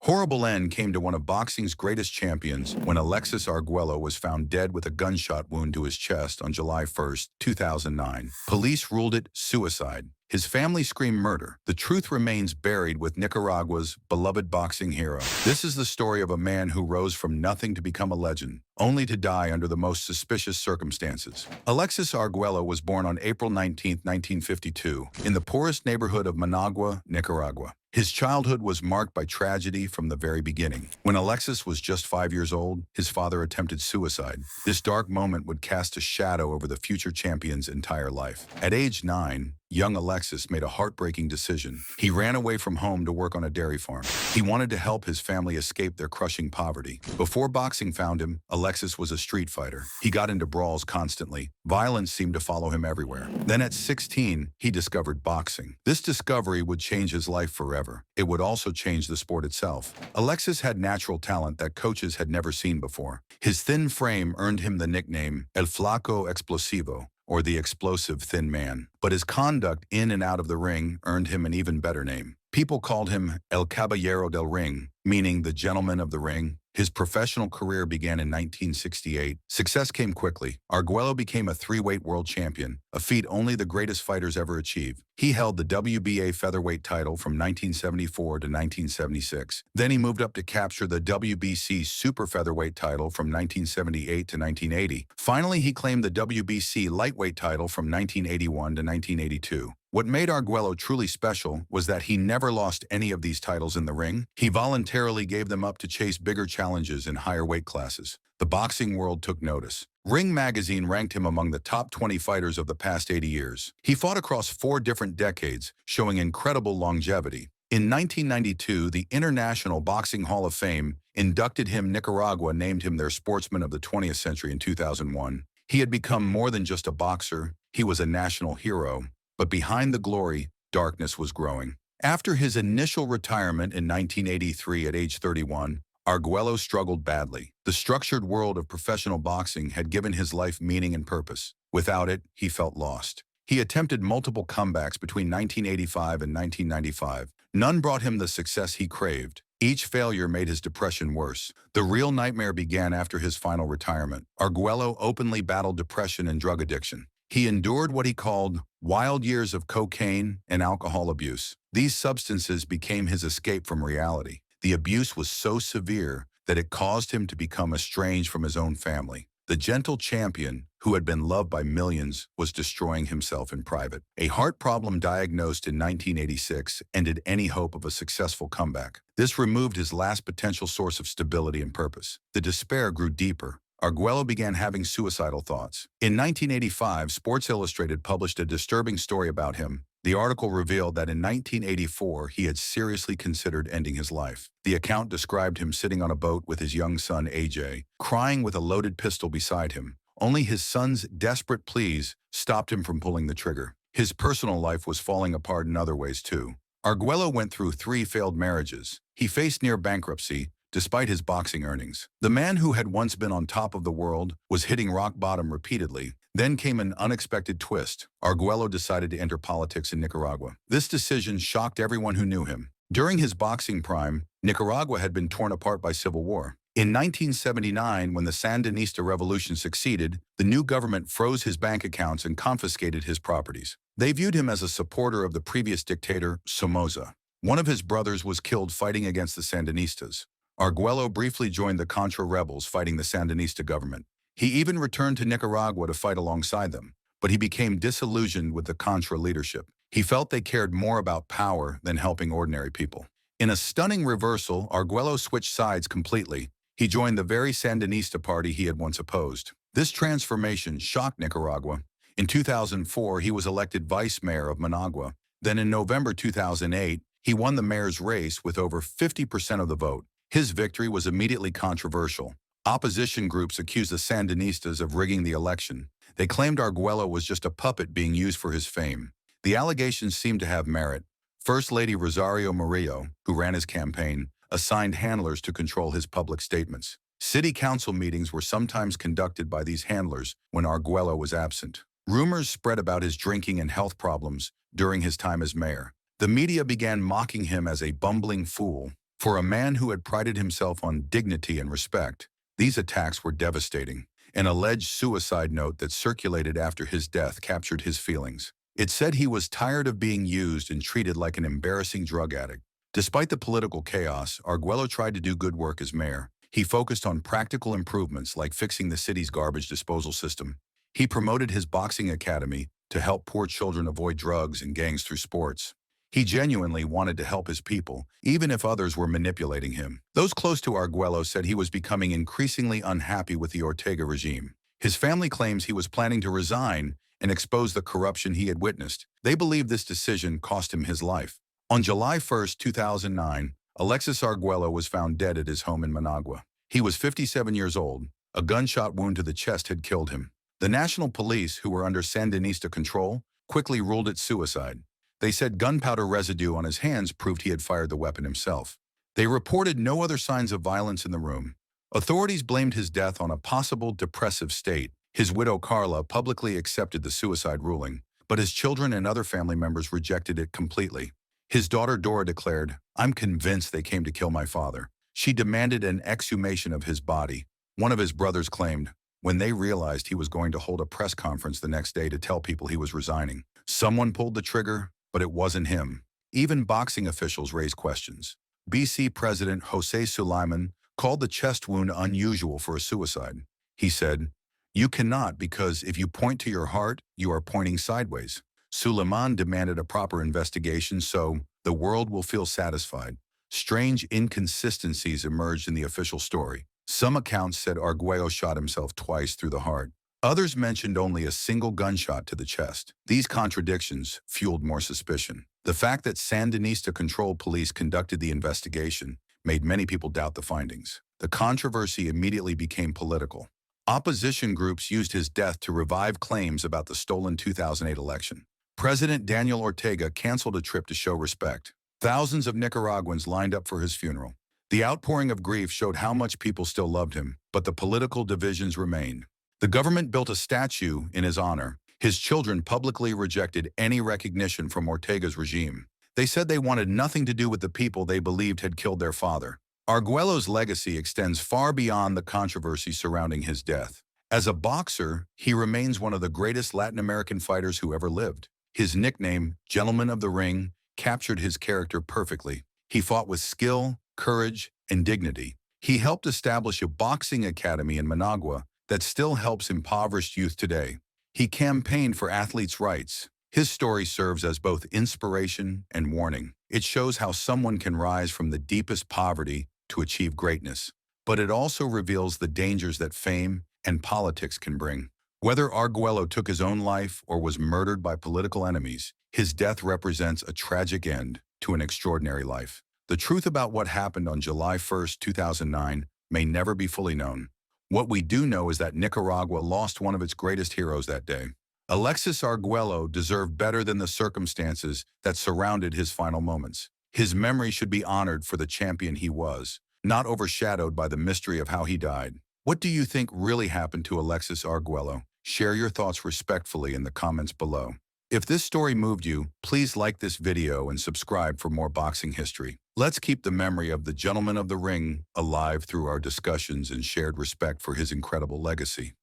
Horrible end came to one of boxing's greatest champions when Alexis Argüello was found dead with a gunshot wound to his chest on July 1, 2009. Police ruled it suicide. His family screamed murder. The truth remains buried with Nicaragua's beloved boxing hero. This is the story of a man who rose from nothing to become a legend, only to die under the most suspicious circumstances. Alexis Argüello was born on April 19, 1952, in the poorest neighborhood of Managua, Nicaragua. His childhood was marked by tragedy from the very beginning. When Alexis was just 5 years old, his father attempted suicide. This dark moment would cast a shadow over the future champion's entire life. At age 9, young Alexis made a heartbreaking decision. He ran away from home to work on a dairy farm. He wanted to help his family escape their crushing poverty. Before boxing found him, Alexis was a street fighter. He got into brawls constantly. Violence seemed to follow him everywhere. Then at 16, he discovered boxing. This discovery would change his life forever. It would also change the sport itself. Alexis had natural talent that coaches had never seen before. His thin frame earned him the nickname El Flaco Explosivo, or the explosive thin man. But his conduct in and out of the ring earned him an even better name. People called him El Caballero del Ring, meaning the gentleman of the ring. His professional career began in 1968. Success came quickly. Argüello became a three-weight world champion, a feat only the greatest fighters ever achieve. He held the WBA featherweight title from 1974 to 1976. Then he moved up to capture the WBC super featherweight title from 1978 to 1980. Finally, he claimed the WBC lightweight title from 1981 to 1982. What made Argüello truly special was that he never lost any of these titles in the ring. He voluntarily gave them up to chase bigger challenges in higher weight classes. The boxing world took notice. Ring magazine ranked him among the top 20 fighters of the past 80 years. He fought across 4 different decades, showing incredible longevity. In 1992, the International Boxing Hall of Fame inducted him. Nicaragua named him their Sportsman of the 20th Century in 2001. He had become more than just a boxer. He was a national hero. But behind the glory, darkness was growing. After his initial retirement in 1983 at age 31, Argüello struggled badly. The structured world of professional boxing had given his life meaning and purpose. Without it, he felt lost. He attempted multiple comebacks between 1985 and 1995. None brought him the success he craved. Each failure made his depression worse. The real nightmare began after his final retirement. Argüello openly battled depression and drug addiction. He endured what he called wild years of cocaine and alcohol abuse. These substances became his escape from reality. The abuse was so severe that it caused him to become estranged from his own family. The gentle champion, who had been loved by millions, was destroying himself in private. A heart problem diagnosed in 1986 ended any hope of a successful comeback. This removed his last potential source of stability and purpose. The despair grew deeper. Argüello began having suicidal thoughts. In 1985, Sports Illustrated published a disturbing story about him. The article revealed that in 1984, he had seriously considered ending his life. The account described him sitting on a boat with his young son, AJ, crying with a loaded pistol beside him. Only his son's desperate pleas stopped him from pulling the trigger. His personal life was falling apart in other ways, too. Argüello went through 3 failed marriages. He faced near bankruptcy, despite his boxing earnings. The man who had once been on top of the world was hitting rock bottom repeatedly. Then came an unexpected twist. Argüello decided to enter politics in Nicaragua. This decision shocked everyone who knew him. During his boxing prime, Nicaragua had been torn apart by civil war. In 1979, when the Sandinista revolution succeeded, the new government froze his bank accounts and confiscated his properties. They viewed him as a supporter of the previous dictator, Somoza. One of his brothers was killed fighting against the Sandinistas. Argüello briefly joined the Contra rebels fighting the Sandinista government. He even returned to Nicaragua to fight alongside them, but he became disillusioned with the Contra leadership. He felt they cared more about power than helping ordinary people. In a stunning reversal, Argüello switched sides completely. He joined the very Sandinista party he had once opposed. This transformation shocked Nicaragua. In 2004, he was elected vice mayor of Managua. Then in November 2008, he won the mayor's race with over 50% of the vote. His victory was immediately controversial. Opposition groups accused the Sandinistas of rigging the election. They claimed Argüello was just a puppet being used for his fame. The allegations seemed to have merit. First Lady Rosario Murillo, who ran his campaign, assigned handlers to control his public statements. City council meetings were sometimes conducted by these handlers when Argüello was absent. Rumors spread about his drinking and health problems during his time as mayor. The media began mocking him as a bumbling fool. For a man who had prided himself on dignity and respect, these attacks were devastating. An alleged suicide note that circulated after his death captured his feelings. It said he was tired of being used and treated like an embarrassing drug addict. Despite the political chaos, Argüello tried to do good work as mayor. He focused on practical improvements like fixing the city's garbage disposal system. He promoted his boxing academy to help poor children avoid drugs and gangs through sports. He genuinely wanted to help his people, even if others were manipulating him. Those close to Argüello said he was becoming increasingly unhappy with the Ortega regime. His family claims he was planning to resign and expose the corruption he had witnessed. They believe this decision cost him his life. On July 1, 2009, Alexis Argüello was found dead at his home in Managua. He was 57 years old. A gunshot wound to the chest had killed him. The national police, who were under Sandinista control, quickly ruled it suicide. They said gunpowder residue on his hands proved he had fired the weapon himself. They reported no other signs of violence in the room. Authorities blamed his death on a possible depressive state. His widow Carla publicly accepted the suicide ruling, but his children and other family members rejected it completely. His daughter Dora declared, "I'm convinced they came to kill my father." She demanded an exhumation of his body. One of his brothers claimed, when they realized he was going to hold a press conference the next day to tell people he was resigning. Someone pulled the trigger, but it wasn't him. Even boxing officials raised questions. BC President Jose Sulaiman called the chest wound unusual for a suicide. He said, "You cannot, because if you point to your heart, you are pointing sideways." Sulaiman demanded a proper investigation so the world will feel satisfied. Strange inconsistencies emerged in the official story. Some accounts said Argüello shot himself twice through the heart. Others mentioned only a single gunshot to the chest. These contradictions fueled more suspicion. The fact that Sandinista-controlled police conducted the investigation made many people doubt the findings. The controversy immediately became political. Opposition groups used his death to revive claims about the stolen 2008 election. President Daniel Ortega canceled a trip to show respect. Thousands of Nicaraguans lined up for his funeral. The outpouring of grief showed how much people still loved him, but the political divisions remained. The government built a statue in his honor. His children publicly rejected any recognition from Ortega's regime. They said they wanted nothing to do with the people they believed had killed their father. Argüello's legacy extends far beyond the controversy surrounding his death. As a boxer, he remains one of the greatest Latin American fighters who ever lived. His nickname, Gentleman of the Ring, captured his character perfectly. He fought with skill, courage, and dignity. He helped establish a boxing academy in Managua that still helps impoverished youth today. He campaigned for athletes' rights. His story serves as both inspiration and warning. It shows how someone can rise from the deepest poverty to achieve greatness. But it also reveals the dangers that fame and politics can bring. Whether Argüello took his own life or was murdered by political enemies, his death represents a tragic end to an extraordinary life. The truth about what happened on July 1, 2009 may never be fully known. What we do know is that Nicaragua lost one of its greatest heroes that day. Alexis Argüello deserved better than the circumstances that surrounded his final moments. His memory should be honored for the champion he was, not overshadowed by the mystery of how he died. What do you think really happened to Alexis Argüello? Share your thoughts respectfully in the comments below. If this story moved you, please like this video and subscribe for more boxing history. Let's keep the memory of the Gentleman of the Ring alive through our discussions and shared respect for his incredible legacy.